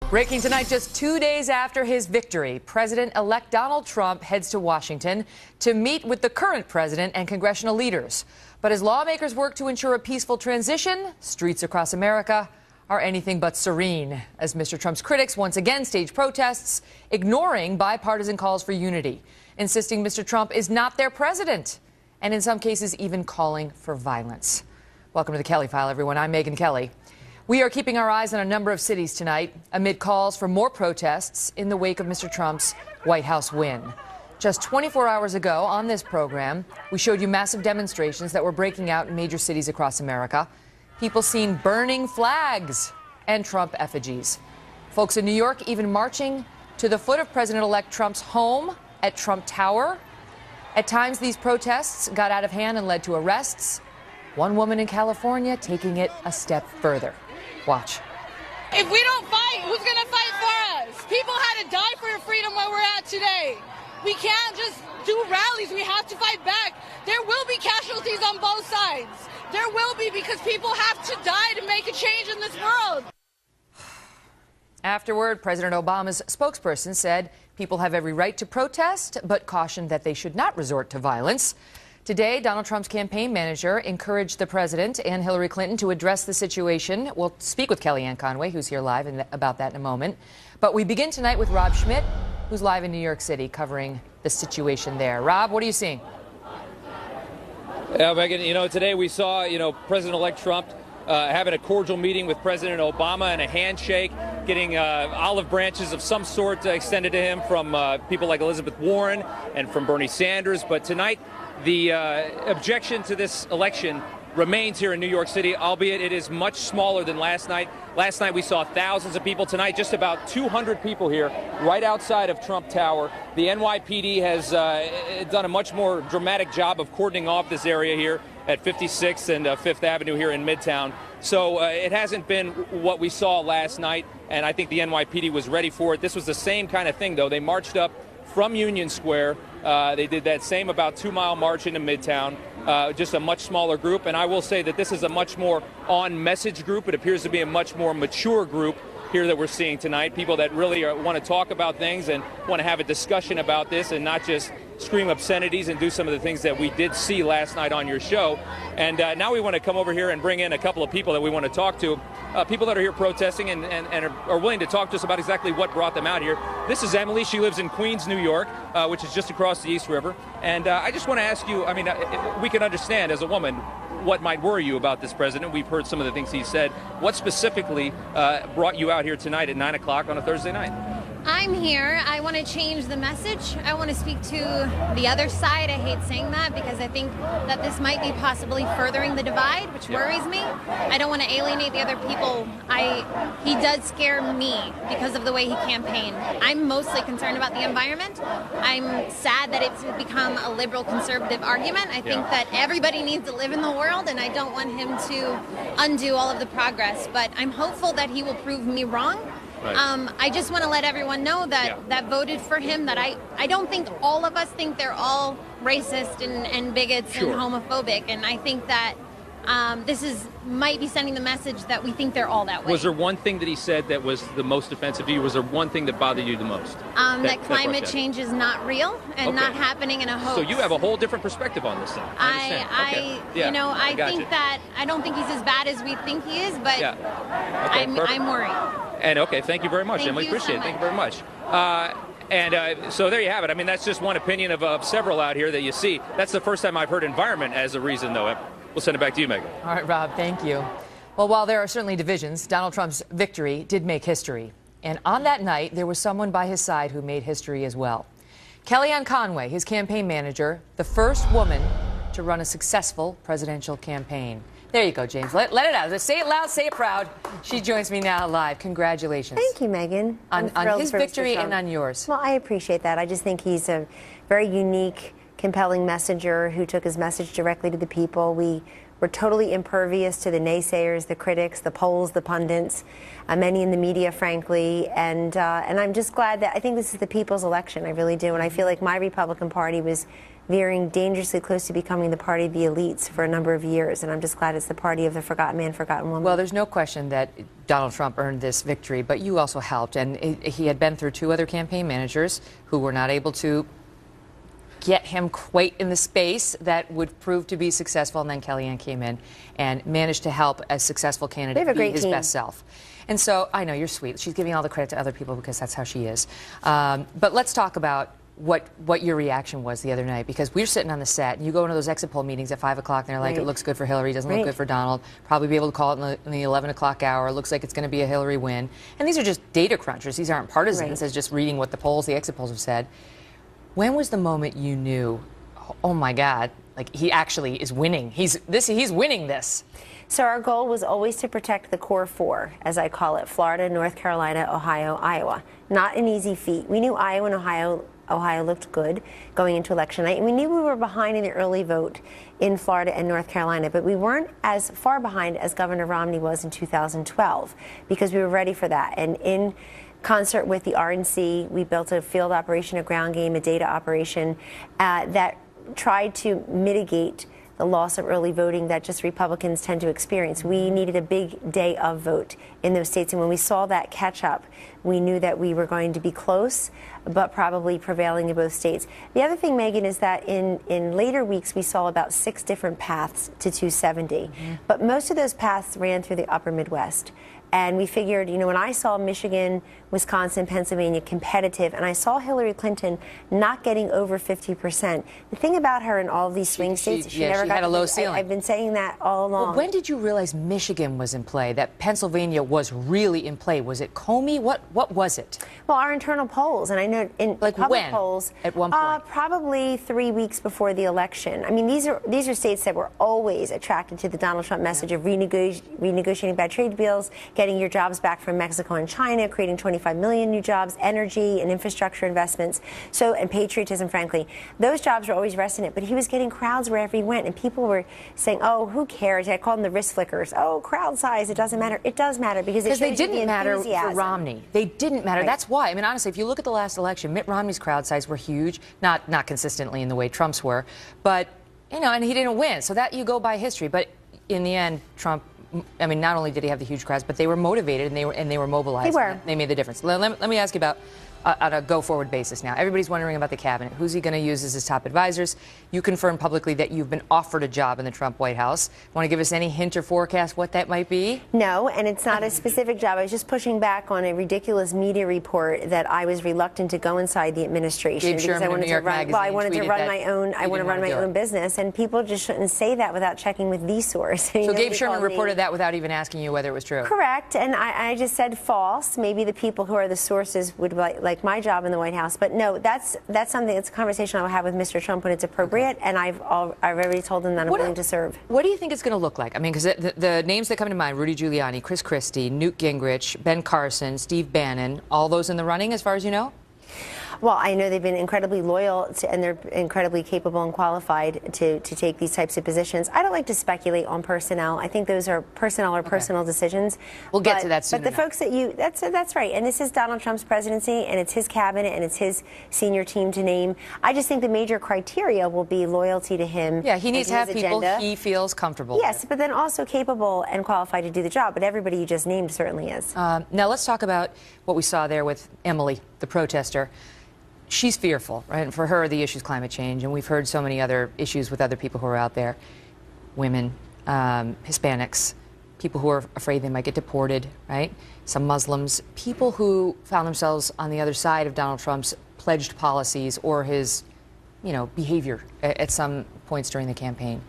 Breaking tonight, just 2 days after his victory, President-elect Donald Trump heads to Washington to meet with the current president and congressional leaders. But as lawmakers work to ensure a peaceful transition, streets across America are anything but serene, as Mr. Trump's critics once again stage protests, ignoring bipartisan calls for unity, insisting Mr. Trump is not their president, and in some cases even calling for violence. Welcome to the Kelly File, everyone. I'm Megyn Kelly. We are keeping our eyes on a number of cities tonight amid calls for more protests in the wake of Mr. Trump's White House win. Just 24 hours ago on this program, we showed you massive demonstrations that were breaking out in major cities across America. People seen burning flags and Trump effigies. Folks in New York even marching to the foot of President-elect Trump's home at Trump Tower. At times, these protests got out of hand and led to arrests. One woman in California taking it a step further. Watch. If we don't fight, who's going to fight for us? People had to die for freedom where we're at today. We can't just do rallies. We have to fight back. There will be casualties on both sides. There will be, because people have to die to make a change in this world. Afterward, President Obama's spokesperson said people have every right to protest, but cautioned that they should not resort to violence. Today, Donald Trump's campaign manager encouraged the president and Hillary Clinton to address the situation. We'll speak with Kellyanne Conway, who's here live, about that in a moment. But we begin tonight with Rob Schmidt, who's live in New York City covering the situation there. Rob, what are you seeing? Yeah, Megyn, today we saw, President-elect Trump having a cordial meeting with President Obama and a handshake, getting olive branches of some sort extended to him from people like Elizabeth Warren and from Bernie Sanders. But tonight, the objection to this election remains here in New York City, albeit it is much smaller than last night. Last night we saw thousands of people. Tonight, just about 200 people here right outside of Trump Tower. The NYPD has done a much more dramatic job of cordoning off this area here at 56th and 5th Avenue here in Midtown. So it hasn't been what we saw last night, and I think the NYPD was ready for it. This was the same kind of thing, though. They marched up from Union Square. They did that same about 2-mile march into Midtown, just a much smaller group. And I will say that this is a much more on-message group. It appears to be a much more mature group here that we're seeing tonight. People that really want to talk about things and want to have a discussion about this and not just scream obscenities and do some of the things that we did see last night on your show. And now we want to come over here and bring in a couple of people that we want to talk to, people that are here protesting and are willing to talk to us about exactly what brought them out here. This is Emily. She lives in Queens, New York, which is just across the East River. And I just want to ask you, we can understand as a woman what might worry you about this president. We've heard some of the things he said. What specifically brought you out here tonight at 9 o'clock on a Thursday night? I'm here. I want to change the message. I want to speak to the other side. I hate saying that because I think that this might be possibly furthering the divide, which worries me. I don't want to alienate the other people. He does scare me because of the way he campaigned. I'm mostly concerned about the environment. I'm sad that it's become a liberal conservative argument. I think that everybody needs to live in the world, and I don't want him to undo all of the progress. But I'm hopeful that he will prove me wrong. Right. I just want to let everyone know that voted for him, that I don't think all of us think they're all racist and bigots and homophobic. And I think that this might be sending the message that we think they're all that way. Was there one thing that he said that was the most offensive to you? Was there one thing that bothered you the most? That climate change is not real and not happening in a hoax. So you have a whole different perspective on this thing. I don't think he's as bad as we think he is, but I'm worried. And thank you very much, Emily. Appreciate it. Thank you very much. So there you have it. That's just one opinion of several out here that you see. That's the first time I've heard environment as a reason, though. We'll send it back to you, Megyn. All right, Rob, thank you. Well, while there are certainly divisions, Donald Trump's victory did make history. And on that night, there was someone by his side who made history as well. Kellyanne Conway, his campaign manager, the first woman to run a successful presidential campaign. There you go, James. Let it out. Say it loud, say it proud. She joins me now live. Congratulations. Thank you, Megyn. On his victory and on yours. Well, I appreciate that. I just think he's a very unique, compelling messenger who took his message directly to the people. We were totally impervious to the naysayers, the critics, the polls, the pundits, many in the media, frankly. And I'm just glad that I think this is the people's election. I really do. And I feel like my Republican Party was veering dangerously close to becoming the party of the elites for a number of years. And I'm just glad it's the party of the forgotten man, forgotten woman. Well, there's no question that Donald Trump earned this victory, but you also helped. And he had been through 2 other campaign managers who were not able to get him quite in the space that would prove to be successful. And then Kellyanne came in and managed to help a successful candidate be his best self. And so I know you're sweet. She's giving all the credit to other people because that's how she is. But let's talk about what your reaction was the other night, because we were sitting on the set and you go into those exit poll meetings at 5 o'clock and they're like, it looks good for Hillary, doesn't look good for Donald, probably be able to call it in the 11 o'clock hour, looks like it's going to be a Hillary win. And these are just data crunchers. These aren't partisans. It's just reading what the exit polls have said. When was the moment you knew, oh my God, like he actually is winning? He's winning this. So our goal was always to protect the core 4, as I call it: Florida, North Carolina, Ohio, Iowa. Not an easy feat. We knew Iowa and Ohio looked good going into election night, and we knew we were behind in the early vote in Florida and North Carolina, but we weren't as far behind as Governor Romney was in 2012, because we were ready for that. And in concert with the RNC, we built a field operation, a ground game, a data operation that tried to mitigate the loss of early voting that just Republicans tend to experience. We needed a big day of vote in those states, and when we saw that catch up, we knew that we were going to be close, but probably prevailing in both states. The other thing, Megyn, is that in later weeks, we saw about 6 different paths to 270, but most of those paths ran through the upper Midwest. And we figured, you know, when I saw Michigan, Wisconsin, Pennsylvania competitive, and I saw Hillary Clinton not getting over 50%, the thing about her in all of these swing states, she never had a low ceiling. I've been saying that all along. Well, when did you realize Michigan was in play, that Pennsylvania was really in play? Was it Comey? What was it? Well, our internal polls, and I know in public polls, at one point, probably 3 weeks before the election. I mean, these are states that were always attracted to the Donald Trump message of renegotiating bad trade deals, getting your jobs back from Mexico and China, creating 25 million new jobs, energy and infrastructure investments, and patriotism, frankly. Those jobs were always resting it, but he was getting crowds wherever he went, and people were saying, oh, who cares? I called them the wrist flickers. Oh, crowd size, it doesn't matter. It does matter, because they didn't matter for Romney. They didn't matter. That's why. I mean, honestly, if you look at the last election, Mitt Romney's crowd size were huge, not consistently in the way Trump's were, but, you know, and he didn't win. So that you go by history. But in the end, Trump, I mean, not only did he have the huge crowds, but they were motivated and they were mobilized. They were. They made the difference. Let me ask you about on a go-forward basis now. Everybody's wondering about the cabinet. Who's he going to use as his top advisors? You confirmed publicly that you've been offered a job in the Trump White House. Want to give us any hint or forecast what that might be? No, and it's not a specific job. I was just pushing back on a ridiculous media report that I was reluctant to go inside the administration because I wanted to run. Well, I wanted to run my own. I want to run my own business, and people just shouldn't say that without checking with the source. So Gabe Sherman reported that without even asking you whether it was true. Correct, and I just said false. Maybe the people who are the sources would like my job in the White House, but no, that's something. It's a conversation I'll have with Mr. Trump when it's appropriate, and I've already told him that I'm willing to serve. What do you think it's going to look like? I mean, because the names that come to mind: Rudy Giuliani, Chris Christie, Newt Gingrich, Ben Carson, Steve Bannon, all those in the running, as far as you know. Well, I know they've been incredibly loyal and they're incredibly capable and qualified to take these types of positions. I don't like to speculate on personnel. I think those are personal decisions. We'll get to that soon. But the folks that's right. And this is Donald Trump's presidency, and it's his cabinet, and it's his senior team to name. I just think the major criteria will be loyalty to him. Yeah, he needs to have people he feels comfortable with. But then also capable and qualified to do the job. But everybody you just named certainly is. Now let's talk about what we saw there with Emily, the protester. She's fearful, right? And for her, the issue is climate change, and we've heard so many other issues with other people who are out there. Women, Hispanics, people who are afraid they might get deported, right? Some Muslims, people who found themselves on the other side of Donald Trump's pledged policies or his, behavior at some points during the campaign.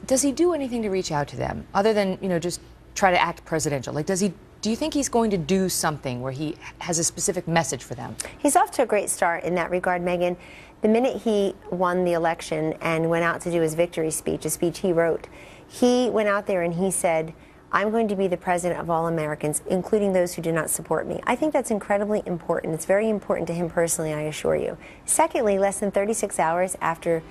Does he do anything to reach out to them, other than, just try to act presidential? Like, do you think he's going to do something where he has a specific message for them? He's off to a great start in that regard, Megyn. The minute he won the election and went out to do his victory speech, a speech he wrote, he went out there and he said, I'm going to be the president of all Americans, including those who do not support me. I think that's incredibly important. It's very important to him personally, I assure you. Secondly, less than 36 hours after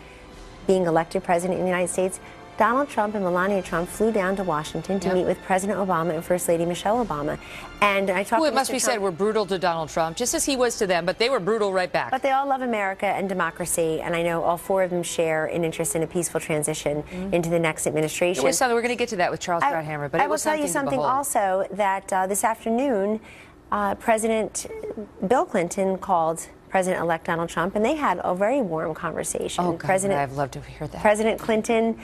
being elected president of the United States, Donald Trump and Melania Trump flew down to Washington to meet with President Obama and First Lady Michelle Obama. And I talked to it must Mr. be Trump, said, were brutal to Donald Trump, just as he was to them, but they were brutal right back. but they all love America and democracy, and I know all four of them share an interest in a peaceful transition into the next administration. It was something, we're going to get to that with Charles Krauthammer, but I it will was tell you something also, that this afternoon, President Bill Clinton called President-elect Donald Trump, and they had a very warm conversation. Oh, God, I've loved to hear that. President Clinton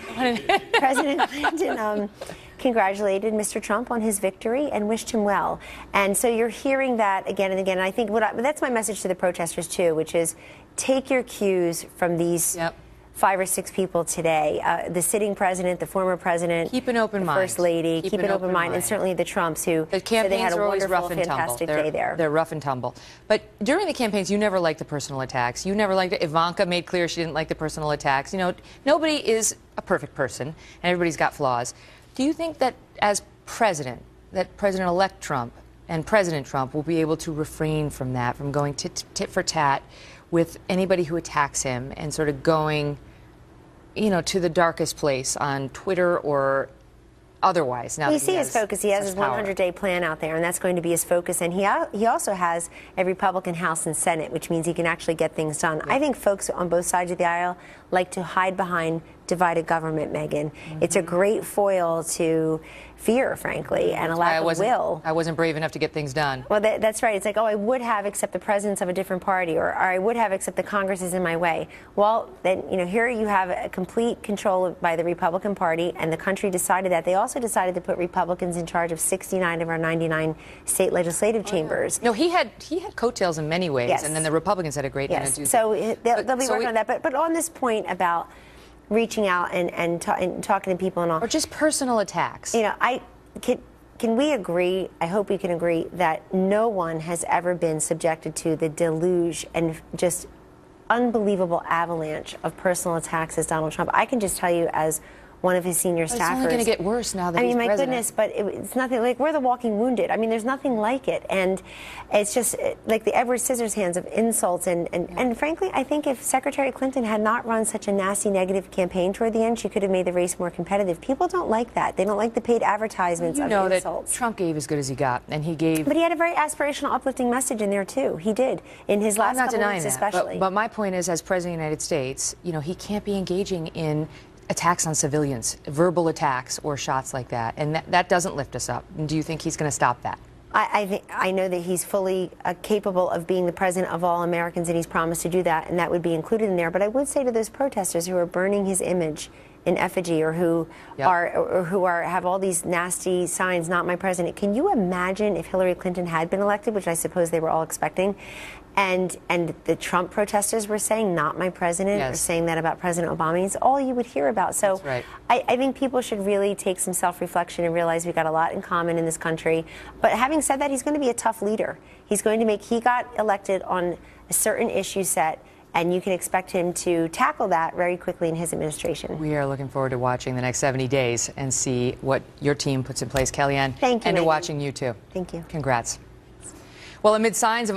congratulated Mr. Trump on his victory and wished him well. And so you're hearing that again and again. And I think that's my message to the protesters, too, which is take your cues from these 5 or 6 people today. The sitting president, the former president, keep an open mind. First Lady, keep an open mind, and certainly the Trumps, who the campaigns they had a are always wonderful, rough and fantastic tumble. day there. They're rough and tumble. But during the campaigns, you never liked the personal attacks. You never liked it. Ivanka made clear she didn't like the personal attacks. You know, nobody is a perfect person, and everybody's got flaws. Do you think that as president, that President-elect Trump and President Trump will be able to refrain from that, from going tit for tat with anybody who attacks him and sort of going, you know, to the darkest place on Twitter or otherwise? Now you see his focus. He has his 100-day plan out there, and that's going to be his focus. And he also has a Republican House and Senate, which means he can actually get things done. I think folks on both sides of the aisle like to hide behind divided government, Megyn. It's a great foil to fear, frankly, and a lack of will. I wasn't brave enough to get things done. Well, that's right. It's like, oh, I would have, except the president's of a different party, or I would have, except the Congress is in my way. Well, then, you know, here you have a complete control by the Republican Party, and the country decided that. They also decided to put Republicans in charge of 69 of our 99 state legislative chambers. No, he had coattails in many ways, and then the Republicans had a great hand to do so they'll be working on that. But on this point about reaching out and talking to people and all, or just personal attacks. You know, can we agree? I hope we can agree that no one has ever been subjected to the deluge and just unbelievable avalanche of personal attacks as Donald Trump. I can just tell you, as one of his senior staffers. It's only going to get worse now that he's president. I mean, my goodness, but it's nothing like, we're the walking wounded. I mean, there's nothing like it. And it's just like the Edward Scissorhands of insults. And frankly, I think if Secretary Clinton had not run such a nasty negative campaign toward the end, she could have made the race more competitive. People don't like that. They don't like the paid advertisements of insults. You know that Trump gave as good as he got, and he gave. But he had a very aspirational, uplifting message in there, too. He did, in his last couple of weeks especially. But my point is, as President of the United States, you know, he can't be engaging in attacks on civilians, verbal attacks or shots like that, and that doesn't lift us up. And do you think he's going to stop that? I know that he's fully capable of being the president of all Americans, and he's promised to do that, and that would be included in there. But I would say to those protesters who are burning his image in effigy, or who have all these nasty signs, "Not my president," can you imagine if Hillary Clinton had been elected, which I suppose they were all expecting, and the Trump protesters were saying, "Not my president," or saying that about President Obama? It's all you would hear about. So I think people should really take some self-reflection and realize we've got a lot in common in this country. But having said that, he's going to be a tough leader. He got elected on a certain issue set, and you can expect him to tackle that very quickly in his administration. We are looking forward to watching the next 70 days and see what your team puts in place, Kellyanne. Thank you, and to Megyn. watching you, too. Thank you. Congrats. Well, amid signs of